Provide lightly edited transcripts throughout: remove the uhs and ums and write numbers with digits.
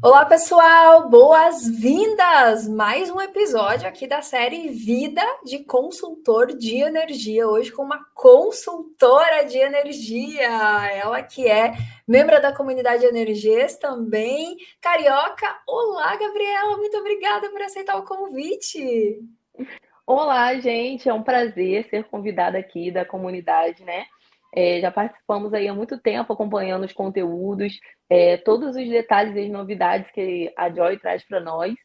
Olá, pessoal! Boas-vindas! Mais um episódio aqui da série Vida de Consultor de Energia. Hoje com uma consultora de energia. Ela que é membro da comunidade Energias também. Carioca. Olá, Gabriela! Muito obrigada por aceitar o convite. Olá, gente, é um prazer ser convidada aqui da comunidade, né? Já participamos aí há muito tempo acompanhando os conteúdos, todos os detalhes e as novidades que a Joy traz para nós.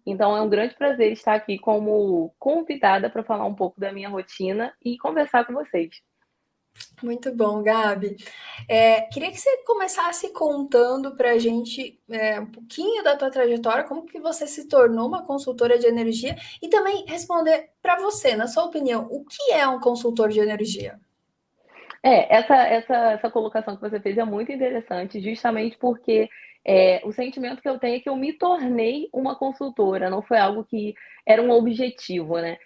Então é um grande prazer estar aqui como convidada para falar um pouco da minha rotina e conversar com vocês. Muito bom, Gabi. Queria que você começasse contando para a gente um pouquinho da tua trajetória, como que você se tornou uma consultora de energia e também responder para você, na sua opinião, o que é um consultor de energia? Essa colocação que você fez é muito interessante, justamente porque o sentimento que eu tenho é que eu me tornei uma consultora, não foi algo que era um objetivo, né?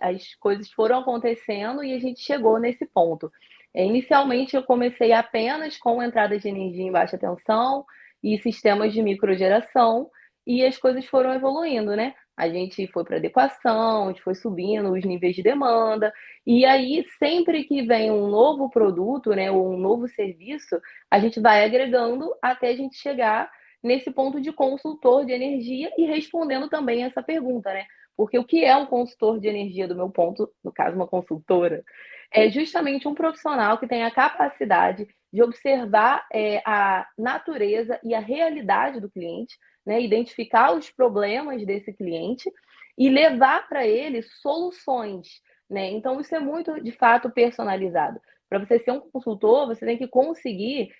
As coisas foram acontecendo e a gente chegou nesse ponto. Inicialmente, eu comecei apenas com entradas de energia em baixa tensão e sistemas de microgeração, e as coisas foram evoluindo, né? A gente foi para adequação, a gente foi subindo os níveis de demanda. E aí, sempre que vem um novo produto, né, ou um novo serviço, a gente vai agregando até a gente chegar nesse ponto de consultor de energia e respondendo também essa pergunta, né? Porque o que é um consultor de energia, do meu ponto, no caso, uma consultora, é justamente um profissional que tem a capacidade de observar a natureza e a realidade do cliente, né? Identificar os problemas desse cliente e levar para ele soluções, né? Então, isso é muito, de fato, personalizado. Para você ser um consultor, você tem que conseguir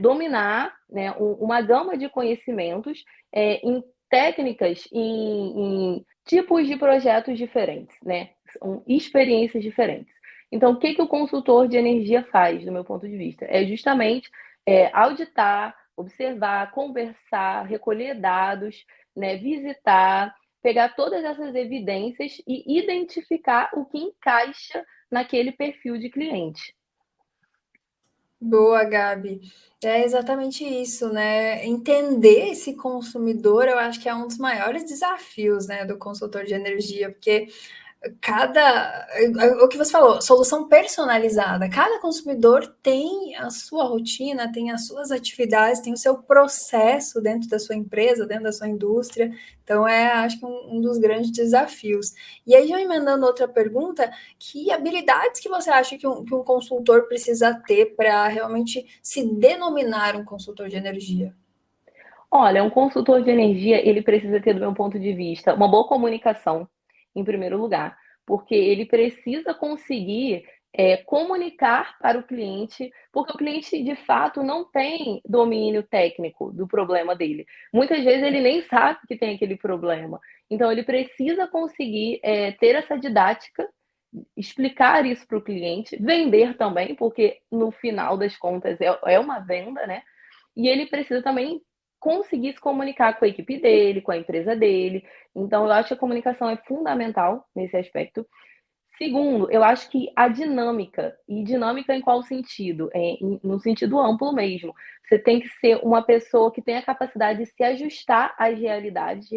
dominar, né, uma gama de conhecimentos em técnicas, em tipos de projetos diferentes, né? São experiências diferentes. Então, o que, que o consultor de energia faz, do meu ponto de vista? É justamente auditar, observar, conversar, recolher dados, né, visitar, pegar todas essas evidências e identificar o que encaixa naquele perfil de cliente. Boa, Gabi. É exatamente isso, né? Entender esse consumidor, eu acho que é um dos maiores desafios, né, do consultor de energia, porque o que você falou, solução personalizada. Cada consumidor tem a sua rotina, tem as suas atividades, tem o seu processo dentro da sua empresa, dentro da sua indústria. Então, acho que um dos grandes desafios. E aí, já emendando outra pergunta, que habilidades que você acha que um consultor precisa ter para realmente se denominar um consultor de energia? Olha, um consultor de energia, ele precisa ter, do meu ponto de vista, uma boa comunicação, em primeiro lugar, porque ele precisa conseguir comunicar para o cliente, porque o cliente, de fato, não tem domínio técnico do problema dele. Muitas vezes ele nem sabe que tem aquele problema. Então, ele precisa conseguir ter essa didática, explicar isso para o cliente, vender também, porque no final das contas é uma venda, né? E ele precisa também conseguir se comunicar com a equipe dele, com a empresa dele. Então, eu acho que a comunicação é fundamental nesse aspecto. Segundo, eu acho que a dinâmica, e dinâmica em qual sentido? No sentido amplo mesmo. Você tem que ser uma pessoa que tem a capacidade de se ajustar às realidades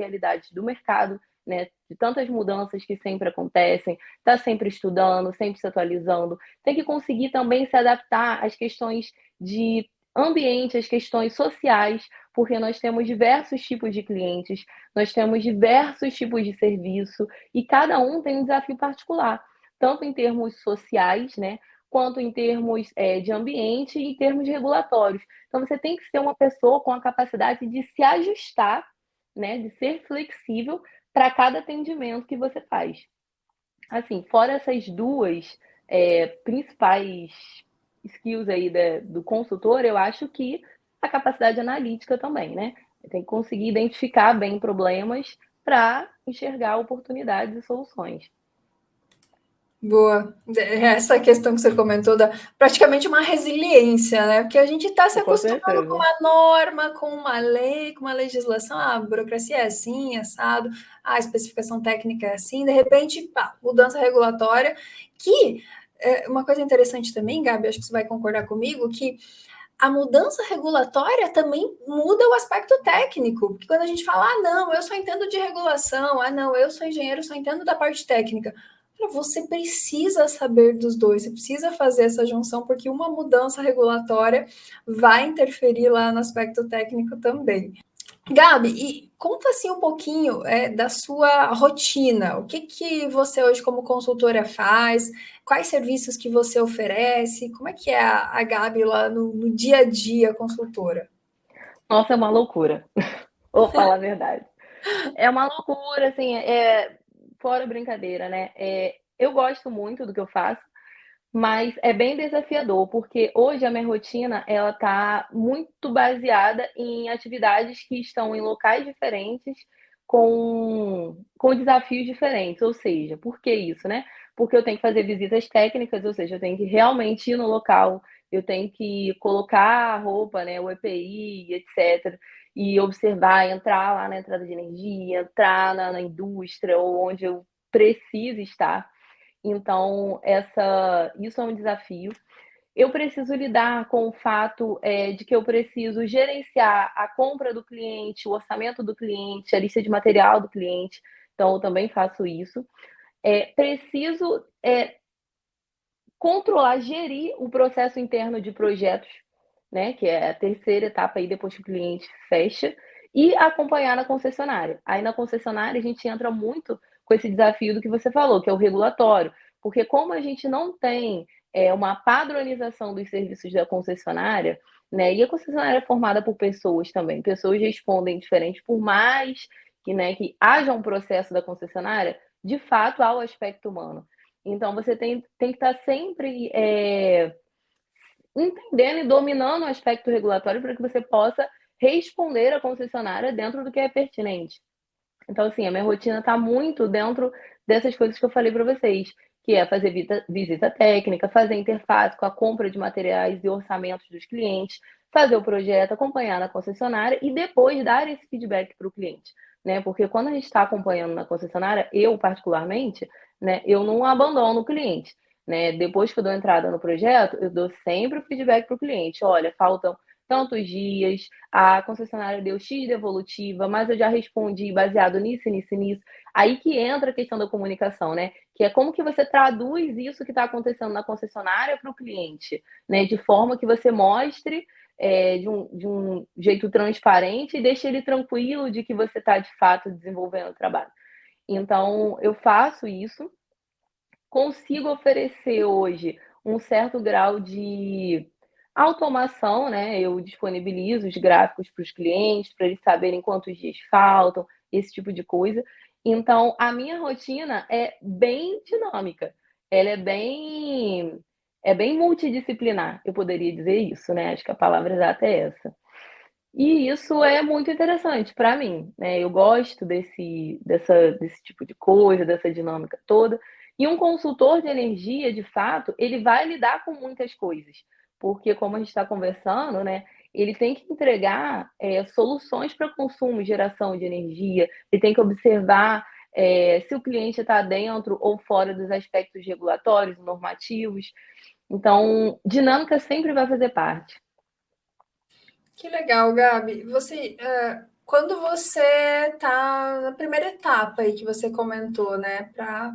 do mercado, né? De tantas mudanças que sempre acontecem, está sempre estudando, sempre se atualizando. Tem que conseguir também se adaptar às questões de ambiente, às questões sociais, porque nós temos diversos tipos de clientes, nós temos diversos tipos de serviço, e cada um tem um desafio particular, tanto em termos sociais, né, quanto em termos de ambiente e em termos regulatórios. Então, você tem que ser uma pessoa com a capacidade de se ajustar, né, de ser flexível para cada atendimento que você faz. Assim, fora essas duas principais skills aí do consultor, eu acho que a capacidade analítica também, né? Tem que conseguir identificar bem problemas para enxergar oportunidades e soluções. Boa. Essa questão que você comentou da praticamente uma resiliência, né? Porque a gente está se Com acostumando com certeza. uma norma, com uma lei, com uma legislação. Ah, a burocracia é assim, assado, a especificação técnica é assim, de repente, pá, mudança regulatória, que uma coisa interessante também, Gabi, acho que você vai concordar comigo, que a mudança regulatória também muda o aspecto técnico, porque quando a gente fala, ah, não, eu só entendo de regulação, ah, não, eu sou engenheiro, só entendo da parte técnica. Você precisa saber dos dois, você precisa fazer essa junção, porque uma mudança regulatória vai interferir lá no aspecto técnico também. Gabi, e conta assim um pouquinho da sua rotina. O que que você hoje como consultora faz? Quais serviços que você oferece? Como é que é a Gabi lá no dia a dia consultora? Nossa, é uma loucura. Vou falar a verdade. É uma loucura, assim, fora brincadeira, né? Eu gosto muito do que eu faço, mas é bem desafiador, porque hoje a minha rotina ela tá muito baseada em atividades que estão em locais diferentes, com desafios diferentes. Ou seja, por que isso, né? Porque eu tenho que fazer visitas técnicas, ou seja, eu tenho que realmente ir no local, eu tenho que colocar a roupa, né, o EPI, etc., e observar, entrar lá na entrada de energia, entrar na indústria ou onde eu preciso estar. Então, isso é um desafio. Eu preciso lidar com o fato de que eu preciso gerenciar a compra do cliente, o orçamento do cliente, a lista de material do cliente. Então, eu também faço isso. Preciso controlar, gerir o processo interno de projetos, né, que é a terceira etapa aí depois que o cliente fecha, e acompanhar na concessionária. Aí na concessionária a gente entra muito com esse desafio do que você falou, que é o regulatório, porque como a gente não tem uma padronização dos serviços da concessionária, né, e a concessionária é formada por pessoas também, pessoas respondem diferente, por mais que, né, que haja um processo da concessionária, de fato há o aspecto humano. Então você tem que estar sempre entendendo e dominando o aspecto regulatório para que você possa responder à concessionária dentro do que é pertinente. Então, assim, a minha rotina está muito dentro dessas coisas que eu falei para vocês, que é fazer visita técnica, fazer interface com a compra de materiais e orçamentos dos clientes, fazer o projeto, acompanhar na concessionária e depois dar esse feedback para o cliente, né? Porque quando a gente está acompanhando na concessionária, eu particularmente, né, eu não abandono o cliente, né? Depois que eu dou entrada no projeto, eu dou sempre o feedback para o cliente. Olha, faltam tantos dias, a concessionária deu X devolutiva, mas eu já respondi baseado nisso, nisso, nisso. Aí que entra a questão da comunicação, né? Que é como que você traduz isso que está acontecendo na concessionária para o cliente, né? De forma que você mostre de um jeito transparente e deixe ele tranquilo de que você está, de fato, desenvolvendo o trabalho. Então, eu faço isso, consigo oferecer hoje um certo grau de automação, né? Eu disponibilizo os gráficos para os clientes, para eles saberem quantos dias faltam, esse tipo de coisa. Então, a minha rotina é bem dinâmica, ela é bem multidisciplinar, eu poderia dizer isso, né? Acho que a palavra exata é essa. E isso é muito interessante para mim, né? Eu gosto desse tipo de coisa, dessa dinâmica toda. E um consultor de energia, de fato, ele vai lidar com muitas coisas, porque como a gente está conversando, né? Ele tem que entregar soluções para consumo e geração de energia, ele tem que observar se o cliente está dentro ou fora dos aspectos regulatórios, normativos. Então, dinâmica sempre vai fazer parte. Que legal, Gabi. Quando você está na primeira etapa aí que você comentou, né, para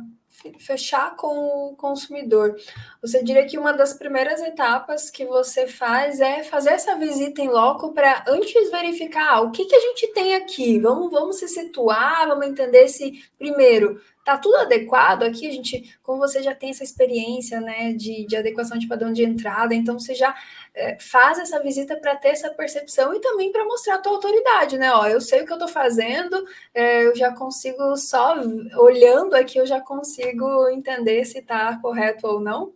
fechar com o consumidor, você diria que uma das primeiras etapas que você faz é fazer essa visita em loco para antes verificar o que que a gente tem aqui. Vamos se situar, vamos entender se primeiro tá tudo adequado aqui. A gente, como você já tem essa experiência, né, de adequação de padrão de entrada, então você já faz essa visita para ter essa percepção e também para mostrar a tua autoridade, né? Ó, eu sei o que eu estou fazendo, eu já consigo, só olhando aqui, eu já consigo entender se está correto ou não.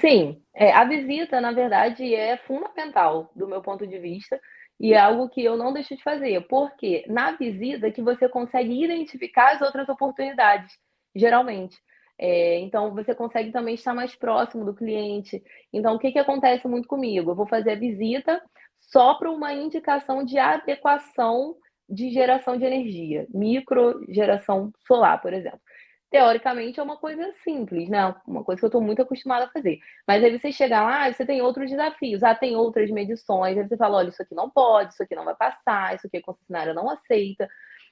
Sim, a visita, na verdade, é fundamental do meu ponto de vista e é algo que eu não deixo de fazer, porque na visita que você consegue identificar as outras oportunidades, geralmente. Então, você consegue também estar mais próximo do cliente. Então, o que que acontece muito comigo? Eu vou fazer a visita só para uma indicação de adequação de geração de energia, micro geração solar, por exemplo. teoricamente é uma coisa simples, né? Uma coisa que eu estou muito acostumada a fazer. Mas aí você chega lá, você tem outros desafios, tem outras medições, aí você fala, olha, isso aqui não pode, isso aqui não vai passar, isso aqui a concessionária não aceita.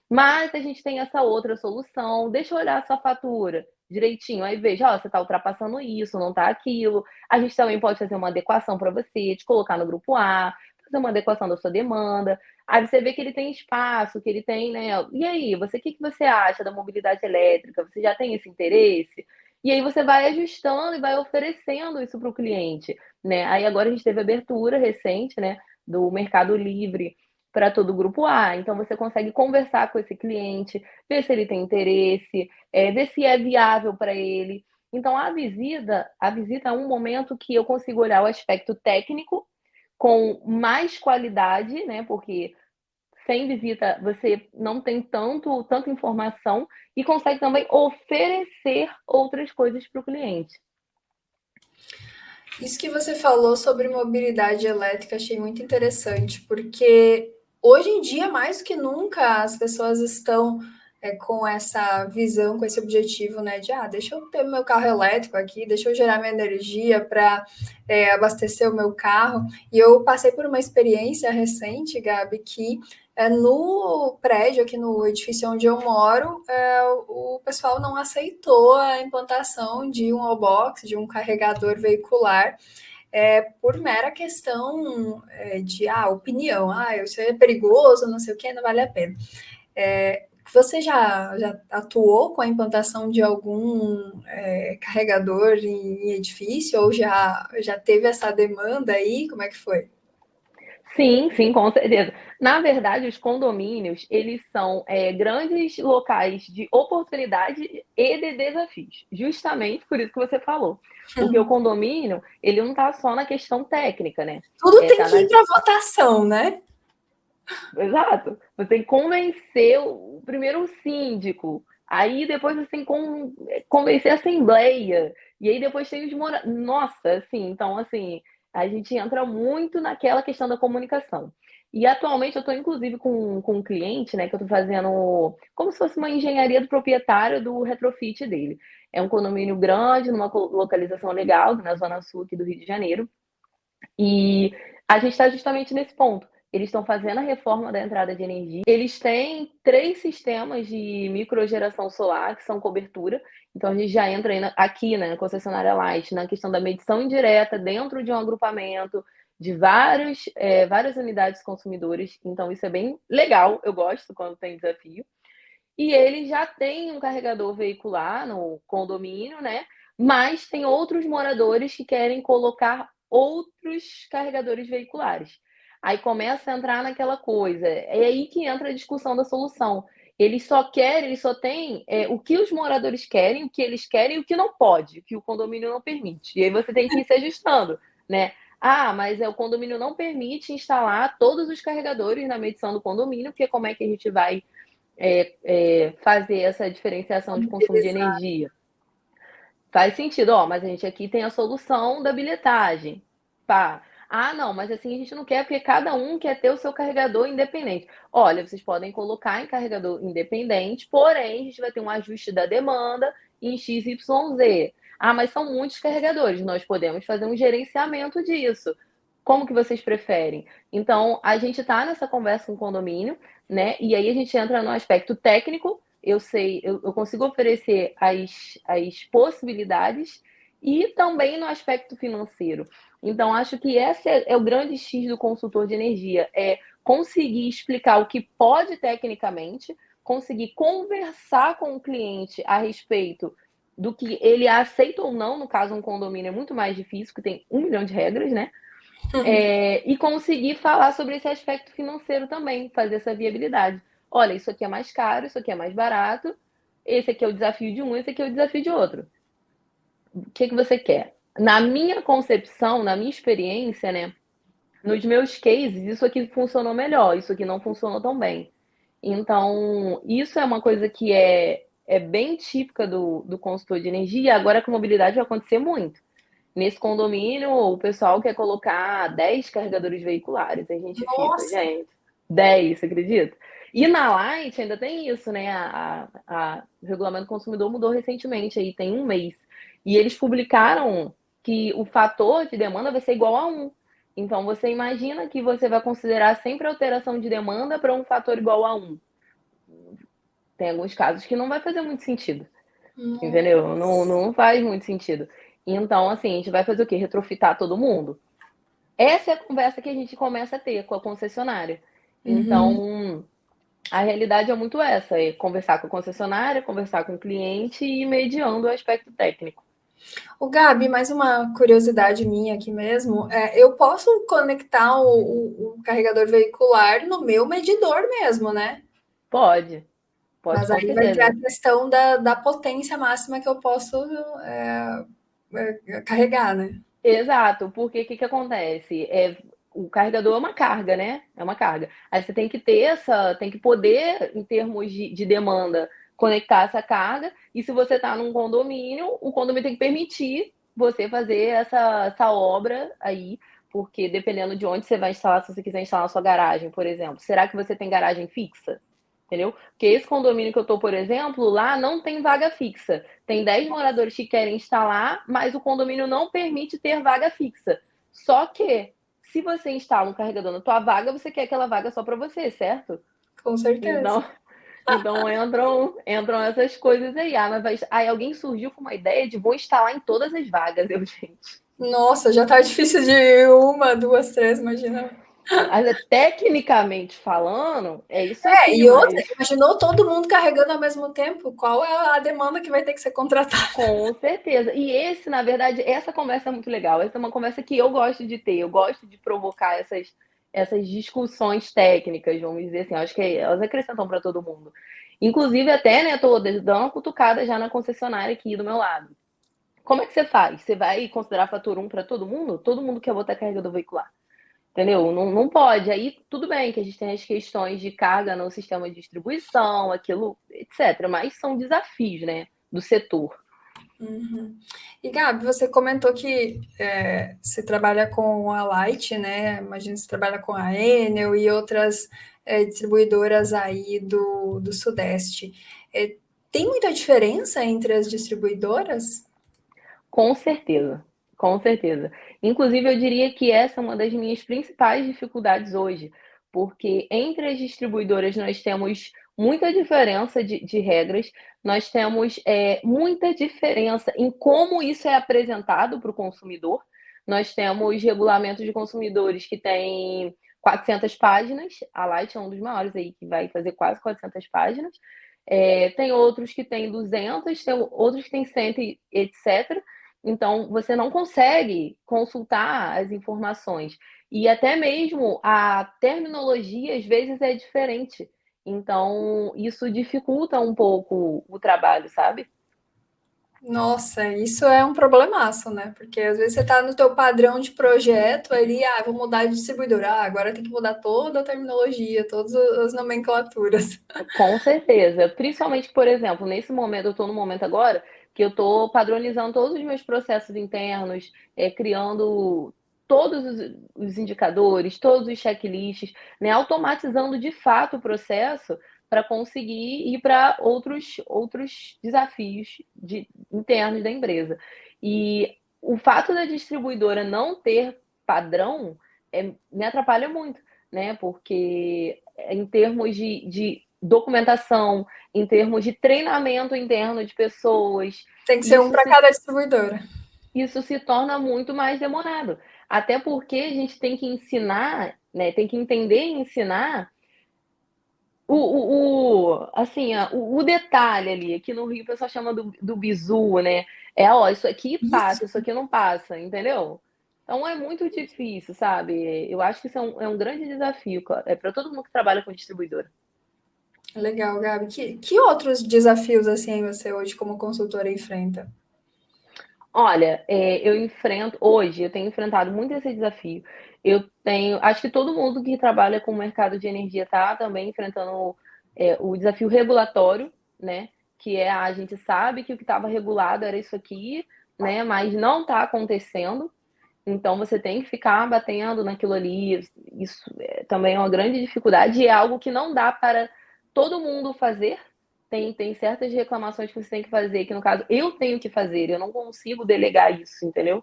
Mas a gente tem essa outra solução, deixa eu olhar a sua fatura direitinho, aí veja, ó, você está ultrapassando isso, não está aquilo. A gente também pode fazer uma adequação para você, te colocar no grupo A, fazer uma adequação da sua demanda. Aí você vê que ele tem espaço, que ele tem, né? E aí, você, o que você acha da mobilidade elétrica? Você já tem esse interesse? E aí você vai ajustando e vai oferecendo isso para o cliente, né? Aí agora a gente teve abertura recente, né, do Mercado Livre para todo o grupo A. Então você consegue conversar com esse cliente, ver se ele tem interesse, ver se é viável para ele. Então a visita é um momento que eu consigo olhar o aspecto técnico com mais qualidade, né? Porque sem visita você não tem tanta informação e consegue também oferecer outras coisas para o cliente. Isso que você falou sobre mobilidade elétrica, achei muito interessante, porque hoje em dia, mais do que nunca, as pessoas estão com essa visão, com esse objetivo, né, de deixa eu ter meu carro elétrico aqui, deixa eu gerar minha energia para abastecer o meu carro. E eu passei por uma experiência recente, Gabi, que no prédio, aqui no edifício onde eu moro, o pessoal não aceitou a implantação de um wallbox, de um carregador veicular, por mera questão de opinião. Isso é perigoso, não sei o que, não vale a pena. Você já atuou com a implantação de algum carregador em edifício ou já teve essa demanda aí? Como é que foi? Sim, sim, com certeza. Na verdade, os condomínios, eles são grandes locais de oportunidade e de desafios, justamente por isso que você falou. Porque o condomínio, ele não está só na questão técnica, né? Tudo tem Tá que ir para votação, né? Exato. Você tem que convencer primeiro o síndico, aí depois você tem que convencer a assembleia, e aí depois tem os moradores. Nossa, assim, então, assim, a gente entra muito naquela questão da comunicação. E atualmente eu estou, inclusive, com um cliente, né, que eu estou fazendo como se fosse uma engenharia do proprietário do retrofit dele. É um condomínio grande, numa localização legal, na zona sul aqui do Rio de Janeiro. E a gente está justamente nesse ponto. Eles estão fazendo a reforma da entrada de energia. Eles têm 3 sistemas de microgeração solar, que são cobertura. Então, a gente já entra aqui, né, na concessionária Light, na questão da medição indireta dentro de um agrupamento de várias unidades consumidoras. Então, isso é bem legal. Eu gosto quando tem desafio. E ele já tem um carregador veicular no condomínio, né? Mas tem outros moradores que querem colocar outros carregadores veiculares. Aí começa a entrar naquela coisa. É aí que entra a discussão da solução. Eles só têm o que os moradores querem, o que eles querem e o que não pode, o que o condomínio não permite. E aí você tem que ir se ajustando, né? Mas o condomínio não permite instalar todos os carregadores na medição do condomínio, porque como é que a gente vai fazer essa diferenciação de consumo de energia? Faz sentido, mas a gente aqui tem a solução da bilhetagem. Pá. Não, mas assim a gente não quer, porque cada um quer ter o seu carregador independente. Olha, vocês podem colocar em carregador independente, porém a gente vai ter um ajuste da demanda em XYZ. Mas são muitos carregadores, nós podemos fazer um gerenciamento disso. Como que vocês preferem? Então, a gente está nessa conversa com o condomínio, né? E aí a gente entra no aspecto técnico. Eu consigo oferecer as possibilidades e também no aspecto financeiro. Então, acho que esse é o grande X do consultor de energia, é conseguir explicar o que pode tecnicamente, conseguir conversar com o cliente a respeito do que ele aceita ou não. No caso, um condomínio é muito mais difícil, porque tem 1 milhão de regras, né? E conseguir falar sobre esse aspecto financeiro também, fazer essa viabilidade. Olha, isso aqui é mais caro, isso aqui é mais barato, esse aqui é o desafio de um, esse aqui é o desafio de outro. O que você quer? Na minha concepção, na minha experiência, né, nos meus cases, isso aqui funcionou melhor, isso aqui não funcionou tão bem. Então, isso é uma coisa que é bem típica do consultor de energia. Agora, com mobilidade vai acontecer muito. Nesse condomínio, o pessoal quer colocar 10 carregadores veiculares. A gente fica, Nossa, gente, 10, você acredita? E na Light ainda tem isso, né? O regulamento do consumidor mudou recentemente, aí tem um mês. E eles publicaram que o fator de demanda vai ser igual a 1. Então, você imagina que você vai considerar sempre alteração de demanda para um fator igual a 1. Tem alguns casos que não vai fazer muito sentido, entendeu? Não faz muito sentido. Então, assim, a gente vai fazer o quê? Retrofitar todo mundo? Essa é a conversa que a gente começa a ter com a concessionária. Então, a realidade é muito essa, é conversar com a concessionária, conversar com o cliente e ir mediando o aspecto técnico. O Gabi, mais uma curiosidade minha aqui mesmo, eu posso conectar o carregador veicular no meu medidor mesmo, né? Pode Mas com aí vai ter a certeza. questão da potência máxima que eu posso carregar, né? Exato, porque o que acontece? O carregador é uma carga, né? É uma carga. Aí você tem que tem que poder, em termos de demanda, conectar essa carga. E se você está num condomínio, o condomínio tem que permitir você fazer essa obra aí, porque dependendo de onde você vai instalar, se você quiser instalar na sua garagem, por exemplo, será que você tem garagem fixa? Entendeu? Porque esse condomínio que eu tô, por exemplo, lá não tem vaga fixa. Tem 10 moradores que querem instalar, mas o condomínio não permite ter vaga fixa. Só que, se você instala um carregador na tua vaga, você quer aquela vaga só para você, certo? Com certeza. Então, então entram essas coisas aí. Aí alguém surgiu com uma ideia de vou instalar em todas as vagas, gente. Nossa, já tá difícil de uma, duas, três, imagina. Mas, tecnicamente falando, é isso aqui, E outra, mas imaginou todo mundo carregando ao mesmo tempo? Qual é a demanda que vai ter que ser contratada? com certeza. E na verdade, essa conversa é muito legal. Essa é uma conversa que eu gosto de ter. Eu gosto de provocar essas discussões técnicas, vamos dizer assim. Eu acho que elas acrescentam para todo mundo. Inclusive, até, né, tô dando uma cutucada já na concessionária aqui do meu lado. Como é que você faz? Você vai considerar fator 1 para todo mundo? Todo mundo quer botar carregador veicular. Entendeu? Não pode. Aí tudo bem que a gente tem as questões de carga no sistema de distribuição, aquilo, etc. Mas são desafios, né, do setor. E Gabi, você comentou que você trabalha com a Light, né? Imagino que você trabalha com a Enel e outras distribuidoras aí do Sudeste. Tem muita diferença entre as distribuidoras? Com certeza, com certeza. Inclusive, eu diria que essa é uma das minhas principais dificuldades hoje, porque entre as distribuidoras nós temos muita diferença de regras, nós temos muita diferença em como isso é apresentado para o consumidor. Nós temos regulamentos de consumidores que têm 400 páginas, a Light é um dos maiores aí, que vai fazer quase 400 páginas. Tem outros que têm 200, tem outros que têm 100, etc. Então, você não consegue consultar as informações. E até mesmo a terminologia, às vezes, é diferente. Então, isso dificulta um pouco o trabalho, sabe? Nossa, isso é um problemaço, né? Porque às vezes você está no teu padrão de projeto ali, vou mudar de distribuidora, agora tem que mudar toda a terminologia, todas as nomenclaturas. Com certeza. Principalmente, por exemplo, nesse momento, eu estou no momento agora que eu estou padronizando todos os meus processos internos, criando todos os indicadores, todos os checklists, né, automatizando de fato o processo para conseguir ir para outros desafios internos da empresa. E o fato da distribuidora não ter padrão me atrapalha muito, né? Porque em termos de documentação, em termos de treinamento interno de pessoas, Tem que ser um isso para se, cada distribuidora. isso se torna muito mais demorado. Até porque a gente tem que ensinar, né, tem que entender e ensinar assim, o detalhe ali. Aqui no Rio o pessoal chama do bizu, né? Isso aqui passa, isso aqui não passa, entendeu? Então é muito difícil, sabe? Eu acho que isso é um grande desafio para todo mundo que trabalha com distribuidora. Legal, Gabi. Que outros desafios assim você hoje como consultora enfrenta? Olha, eu tenho enfrentado muito esse desafio. Acho que todo mundo que trabalha com o mercado de energia está também enfrentando o desafio regulatório, né? Que a gente sabe que o que estava regulado era isso aqui, né? Mas não está acontecendo. Então você tem que ficar batendo naquilo ali. Isso também é uma grande dificuldade e é algo que não dá para todo mundo fazer. Tem certas reclamações que você tem que fazer, que no caso eu tenho que fazer, eu não consigo delegar isso, entendeu?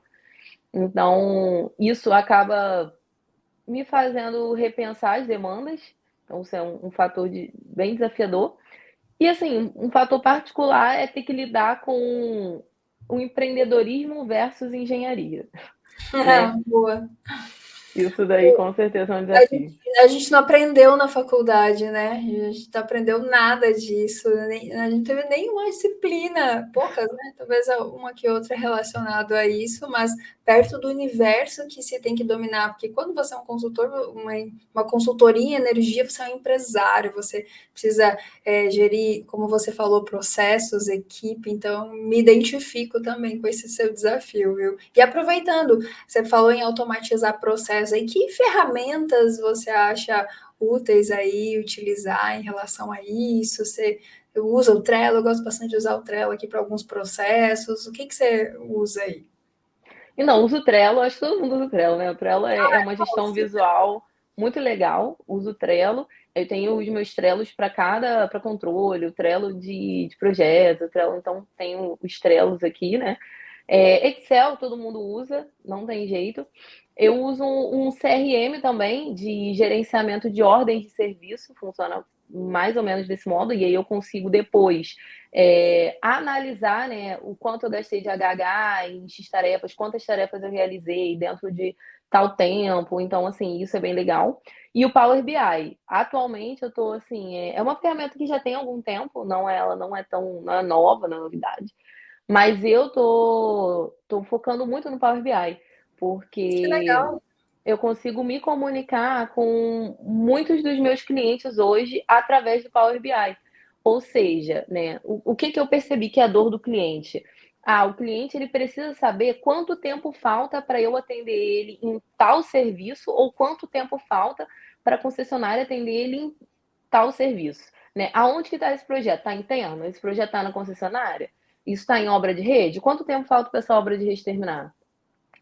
Então, isso acaba me fazendo repensar as demandas. Então, isso é um fator bem desafiador. E, assim, um fator particular é ter que lidar com o empreendedorismo versus engenharia, né? Boa. Isso daí com certeza é um A desafio. gente, a gente não aprendeu na faculdade, né? A gente não aprendeu nada disso, a gente teve nenhuma disciplina, poucas, né? Talvez uma que outra relacionada a isso, mas perto do universo que se tem que dominar, porque quando você é um consultor, uma consultoria em energia, você é um empresário, você precisa gerir, como você falou, processos, equipe, então me identifico também com esse seu desafio, viu? E aproveitando, você falou em automatizar processos, aí que ferramentas você acha úteis aí utilizar em relação a isso? Você usa o Trello? Eu gosto bastante de usar o Trello aqui para alguns processos. O que você usa aí? E não, uso o Trello, acho que todo mundo usa o Trello, né? O Trello é uma gestão visual muito legal, uso o Trello. Eu tenho os meus Trellos para controle, o Trello de projeto, o Trello, então tenho os Trellos aqui, né? Excel todo mundo usa, não tem jeito. Eu uso um CRM também de gerenciamento de ordens de serviço, funciona mais ou menos desse modo, e aí eu consigo depois analisar, né, o quanto eu gastei de HH em X tarefas, quantas tarefas eu realizei dentro de tal tempo. Então, assim, isso é bem legal. E o Power BI, atualmente eu tô assim, é uma ferramenta que já tem algum tempo, ela não é tão, não é nova, não é novidade, mas eu tô focando muito no Power BI, Que porque legal. eu consigo me comunicar com muitos dos meus clientes hoje através do Power BI. Ou seja, né, o que que eu percebi que é a dor do cliente? Ah, o cliente ele precisa saber quanto tempo falta para eu atender ele em tal serviço ou quanto tempo falta para a concessionária atender ele em tal serviço, né? Aonde que está esse projeto? Está em terra? Esse projeto está na concessionária? Isso está em obra de rede? Quanto tempo falta para essa obra de rede terminar?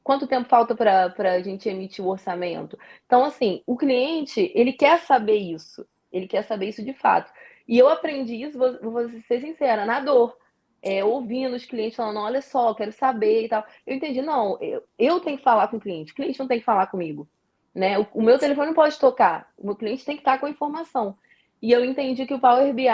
Quanto tempo falta para a gente emitir o orçamento? Então, assim, o cliente, ele quer saber isso. Ele quer saber isso de fato. E eu aprendi isso, vou ser sincera, na dor. Ouvindo os clientes falando, olha só, quero saber e tal. Eu entendi, não, eu tenho que falar com o cliente não tem que falar comigo. Né? O meu telefone não pode tocar, o meu cliente tem que estar com a informação. E eu entendi que o Power BI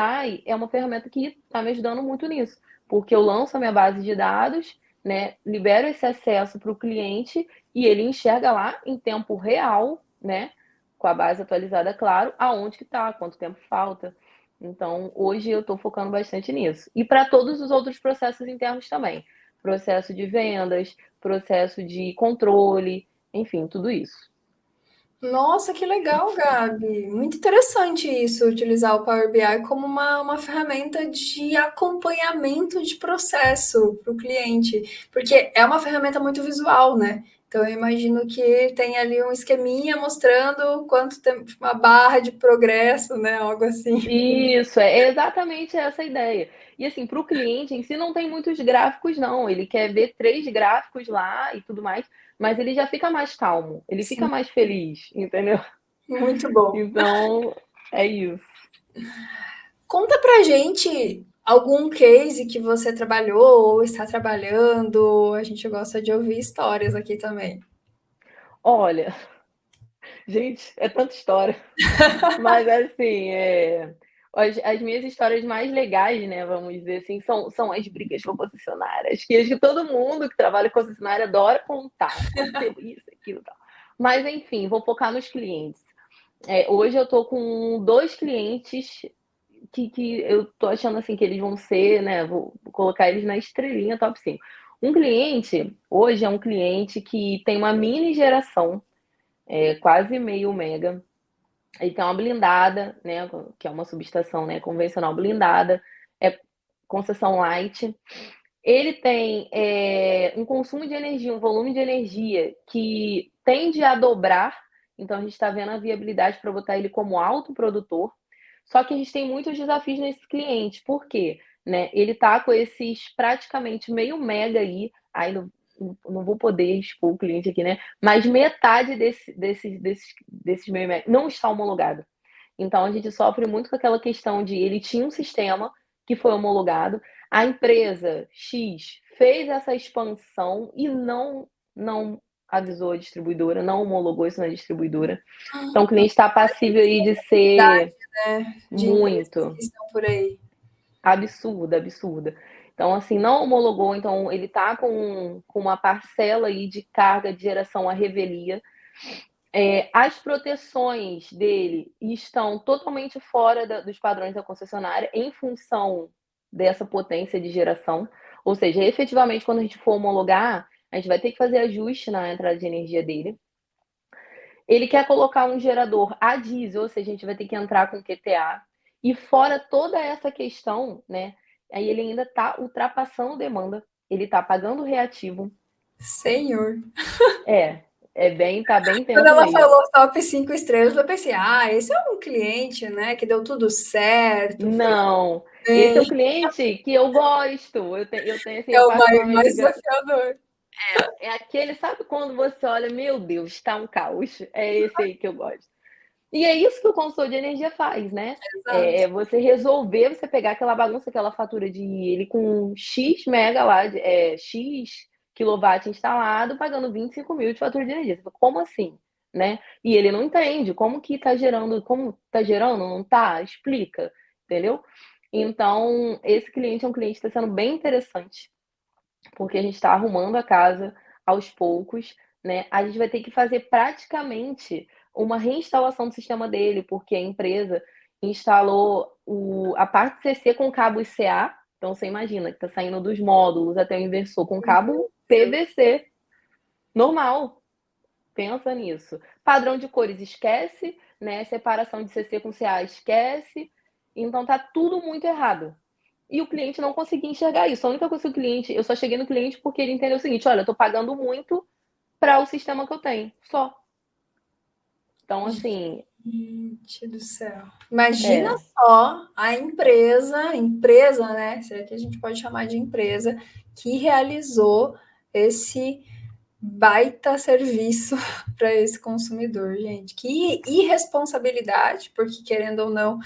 é uma ferramenta que está me ajudando muito nisso, porque eu lanço a minha base de dados, né, libero esse acesso para o cliente e ele enxerga lá em tempo real, né, com a base atualizada, claro, aonde que está, quanto tempo falta. Então, hoje eu estou focando bastante nisso. E para todos os outros processos internos também. Processo de vendas, processo de controle, enfim, tudo isso. Nossa, que legal, Gabi. Muito interessante isso, utilizar o Power BI como uma ferramenta de acompanhamento de processo para o cliente, porque é uma ferramenta muito visual, né? Então, eu imagino que tem ali um esqueminha mostrando quanto tempo, uma barra de progresso, né? Algo assim. Isso, é exatamente essa a ideia. E assim, para o cliente em si não tem muitos gráficos, não. Ele quer ver 3 gráficos lá e tudo mais, mas ele já fica mais calmo, ele fica Sim, mais feliz, entendeu? muito bom. Então, é isso. Conta pra gente algum case que você trabalhou ou está trabalhando. A gente gosta de ouvir histórias aqui também. Olha, gente, é tanta história, mas assim, as minhas histórias mais legais, né, vamos dizer assim, são as brigas com concessionárias, que acho que todo mundo que trabalha com concessionária adora contar. Aconteceu isso, aquilo e tal. Mas enfim, vou focar nos clientes. Hoje eu tô com 2 clientes que eu tô achando assim que eles vão ser, né? Vou colocar eles na estrelinha top 5. Um cliente, hoje é um cliente que tem uma mini geração, quase meio mega. Ele tem uma blindada, né? Que é uma subestação, né, convencional blindada, é concessão light. Ele tem um consumo de energia, um volume de energia que tende a dobrar, então a gente está vendo a viabilidade para botar ele como autoprodutor. Só que a gente tem muitos desafios nesse cliente, por quê? Né? Ele está com esses praticamente meio mega aí não vou poder expor o cliente aqui, né? Mas metade desses meio não está homologado. Então a gente sofre muito com aquela questão de ele tinha um sistema que foi homologado, a empresa X fez essa expansão e não avisou a distribuidora, não homologou isso na distribuidora. Então o cliente está passível aí de ser Né, de empresas muito que estão por aí. absurda. Então, assim, não homologou, então ele está com uma parcela aí de carga de geração à revelia. As proteções dele estão totalmente fora dos padrões da concessionária em função dessa potência de geração. Ou seja, efetivamente, quando a gente for homologar, a gente vai ter que fazer ajuste na entrada de energia dele. Ele quer colocar um gerador a diesel, ou seja, a gente vai ter que entrar com QTA. E fora toda essa questão, né? Aí ele ainda está ultrapassando demanda, ele está pagando reativo. Senhor. Tá bem Quando tenso ela mesmo. falou top 5 estrelas, eu pensei, esse é um cliente, né, que deu tudo certo, foi Não, esse é bem, o cliente que eu gosto. Eu tenho assim, é eu o passo com uma mais amiga. desafiador. É aquele, sabe quando você olha, meu Deus, tá um caos. É esse aí que eu gosto. E é isso que o consultor de energia faz, né? Exato. Você resolver, você pegar aquela bagunça, aquela fatura de ele com X mega lá, X quilowatt instalado, pagando 25 mil de fatura de energia. Você fala, como assim? Né? E ele não entende como que tá gerando, como tá gerando, não tá? Explica, entendeu? Então, esse cliente é um cliente que está sendo bem interessante, porque a gente está arrumando a casa aos poucos, né? A gente vai ter que fazer praticamente uma reinstalação do sistema dele, porque a empresa instalou a parte CC com cabo ICA, então você imagina que está saindo dos módulos até o inversor com cabo PVC, normal, pensa nisso. Padrão de cores esquece, né? Separação de CC com CA esquece, então tá tudo muito errado. E o cliente não conseguia enxergar isso. A única coisa que o cliente, eu só cheguei no cliente porque ele entendeu o seguinte: olha, eu tô pagando muito para o sistema que eu tenho, só. Então, assim, Gente do céu. Imagina é, só a empresa, né? Se é que a gente pode chamar de empresa, que realizou esse baita serviço para esse consumidor, gente. Que irresponsabilidade, porque querendo ou não,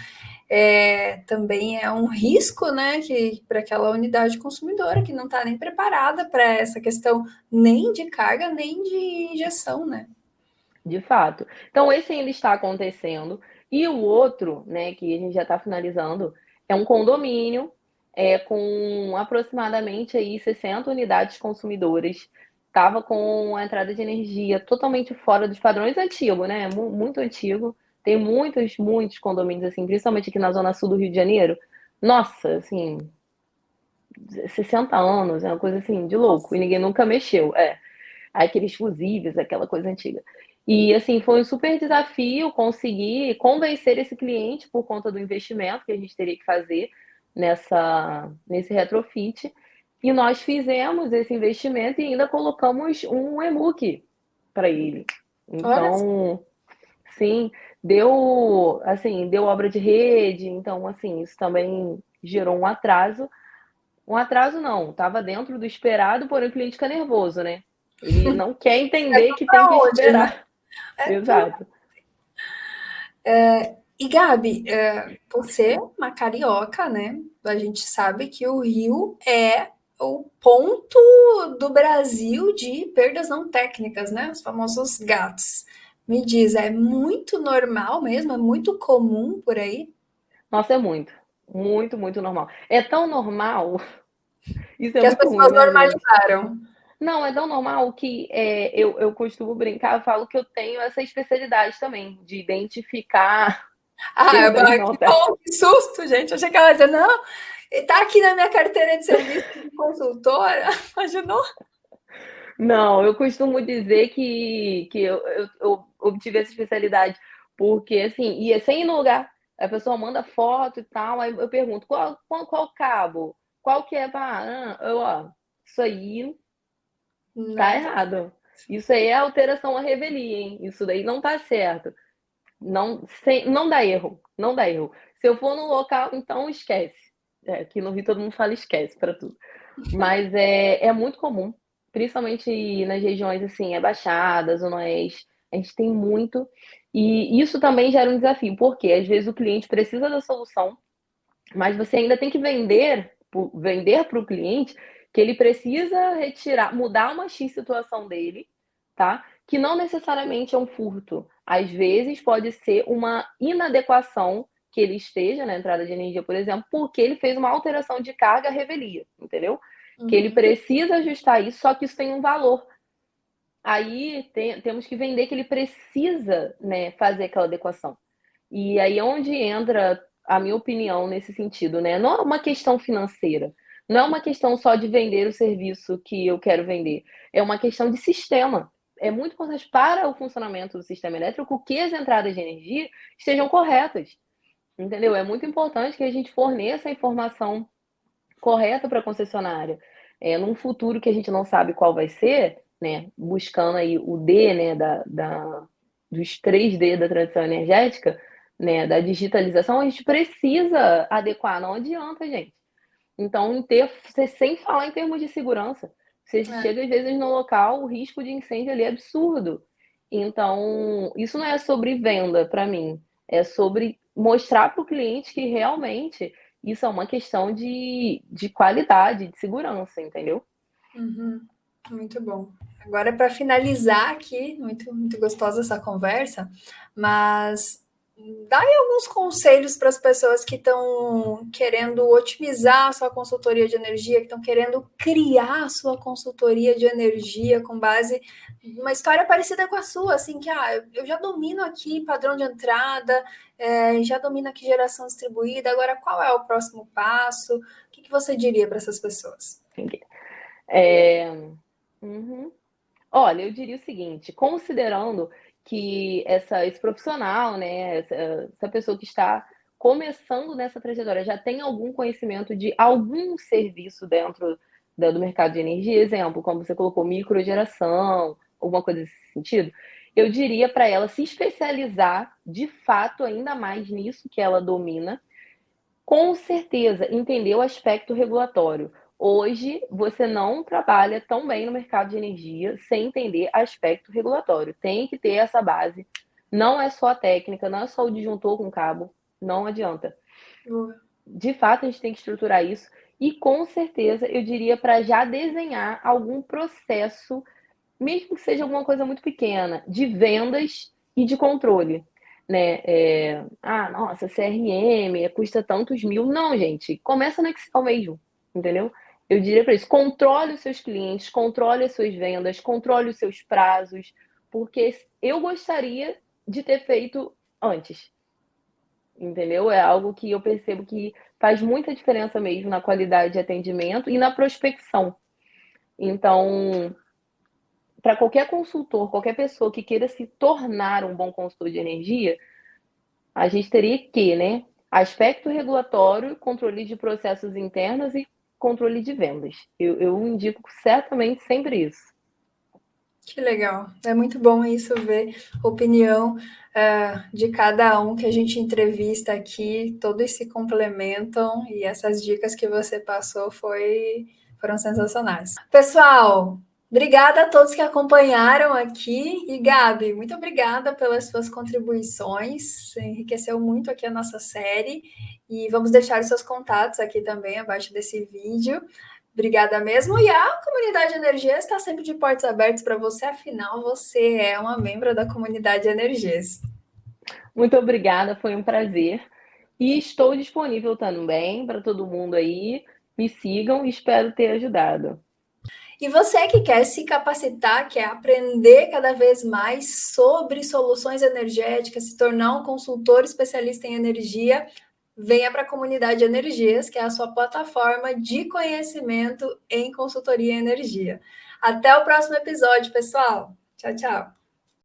também é um risco, né, que para aquela unidade consumidora que não está nem preparada para essa questão nem de carga nem de injeção, né? de fato. Então, esse ainda está acontecendo. E o outro, né, que a gente já está finalizando, é um condomínio com aproximadamente aí 60 unidades consumidoras. Estava com a entrada de energia totalmente fora dos padrões antigos, né? Muito antigo. Tem muitos condomínios, assim, principalmente aqui na zona sul do Rio de Janeiro. Nossa, assim, 60 anos, é uma coisa assim, de louco. E ninguém nunca mexeu. Aqueles fusíveis, aquela coisa antiga. E assim, foi um super desafio conseguir convencer esse cliente por conta do investimento que a gente teria que fazer nesse retrofit. E nós fizemos esse investimento e ainda colocamos um e-book para ele. Olha só. Então, sim, deu obra de rede, então assim, isso também gerou um atraso. Um atraso não, estava dentro do esperado, porém o cliente fica nervoso, né? Ele não quer entender que tem que Para onde, né? esperar. Exato. E Gabi, você é uma carioca, né? A gente sabe que o Rio é o ponto do Brasil de perdas não técnicas, né? Os famosos GATs. Me diz, é muito normal mesmo? É muito comum por aí? Nossa, é muito normal. É tão normal, isso é Que as muito ruim, pessoas né, gente? normalizaram. Não, é tão normal que eu costumo brincar, eu falo que eu tenho essa especialidade também, de identificar perdas não Que técnicas. bom, que susto, gente. Achei que ela ia dizer, não, tá aqui na minha carteira de serviço de consultora. Imaginou? Não, eu costumo dizer que eu obtive essa especialidade porque, assim, ia sem ir no lugar, a pessoa manda foto e tal, aí eu pergunto, qual cabo? Qual que é para... isso aí tá Não, tá. errado. Isso aí é alteração à revelia, hein? Isso daí não tá certo. Não dá erro, não dá erro. Se eu for no local, então esquece. Aqui no Rio todo mundo fala esquece para tudo. Mas é muito comum. principalmente nas regiões, assim, Baixada, Zona Oeste, a gente tem muito, e isso também gera um desafio, porque às vezes o cliente precisa da solução, mas você ainda tem que vender para o cliente que ele precisa retirar, mudar uma X situação dele, tá? Que não necessariamente é um furto. Às vezes pode ser uma inadequação que ele esteja na entrada de energia, por exemplo, porque ele fez uma alteração de carga à revelia, entendeu? Que ele precisa ajustar isso, só que isso tem um valor. Aí temos que vender que ele precisa, né, fazer aquela adequação. E aí é onde entra a minha opinião nesse sentido, né? Não é uma questão financeira, não é uma questão só de vender o serviço que eu quero vender, é uma questão de sistema. É muito importante para o funcionamento do sistema elétrico que as entradas de energia estejam corretas, entendeu? É muito importante que a gente forneça a informação correta para a concessionária. Num futuro que a gente não sabe qual vai ser, né? Buscando aí o D, né? Dos 3D da transição energética, né? Da digitalização, a gente precisa adequar, não adianta, gente. Então, sem falar em termos de segurança, você chega às vezes no local, o risco de incêndio ali é absurdo. Então, isso não é sobre venda para mim, é sobre mostrar para o cliente que realmente isso é uma questão de qualidade, de segurança, entendeu? Muito bom. Agora, para finalizar aqui, muito, muito gostosa essa conversa, mas dá aí alguns conselhos para as pessoas que estão querendo otimizar a sua consultoria de energia, que estão querendo criar a sua consultoria de energia com base numa história parecida com a sua, assim, que eu já domino aqui padrão de entrada, já domino aqui geração distribuída, agora qual é o próximo passo? O que você diria para essas pessoas? É... Uhum. Olha, eu diria o seguinte, considerando que esse profissional, né, essa pessoa que está começando nessa trajetória já tem algum conhecimento de algum serviço dentro do mercado de energia, exemplo, como você colocou, microgeração, alguma coisa nesse sentido, eu diria para ela se especializar de fato ainda mais nisso que ela domina, com certeza, entender o aspecto regulatório. Hoje, você não trabalha tão bem no mercado de energia sem entender aspecto regulatório. Tem que ter essa base. Não é só a técnica, não é só o disjuntor com cabo. Não adianta. De fato, a gente tem que estruturar isso. E, com certeza, eu diria para já desenhar algum processo, mesmo que seja alguma coisa muito pequena, de vendas e de controle. Né? Nossa, CRM custa tantos mil. Não, gente, começa no Excel mesmo, entendeu? Eu diria para isso, controle os seus clientes, controle as suas vendas, controle os seus prazos, porque eu gostaria de ter feito antes, entendeu? É algo que eu percebo que faz muita diferença mesmo na qualidade de atendimento e na prospecção. Então, para qualquer consultor, qualquer pessoa que queira se tornar um bom consultor de energia, a gente teria que, né? Aspecto regulatório, controle de processos internos e controle de vendas. Eu indico certamente sempre isso. Que legal. É muito bom isso, ver a opinião de cada um que a gente entrevista aqui, todos se complementam e essas dicas que você passou foram sensacionais. Pessoal, obrigada a todos que acompanharam aqui e Gabi, muito obrigada pelas suas contribuições, você enriqueceu muito aqui a nossa série e vamos deixar os seus contatos aqui também abaixo desse vídeo. Obrigada mesmo. E a comunidade Energias está sempre de portas abertas para você, afinal, você é uma membro da comunidade Energias. Muito obrigada, foi um prazer. E estou disponível também para todo mundo aí. Me sigam e espero ter ajudado. E você que quer se capacitar, quer aprender cada vez mais sobre soluções energéticas, se tornar um consultor especialista em energia, venha para a comunidade Energias, que é a sua plataforma de conhecimento em consultoria e energia. Até o próximo episódio, pessoal. Tchau, tchau.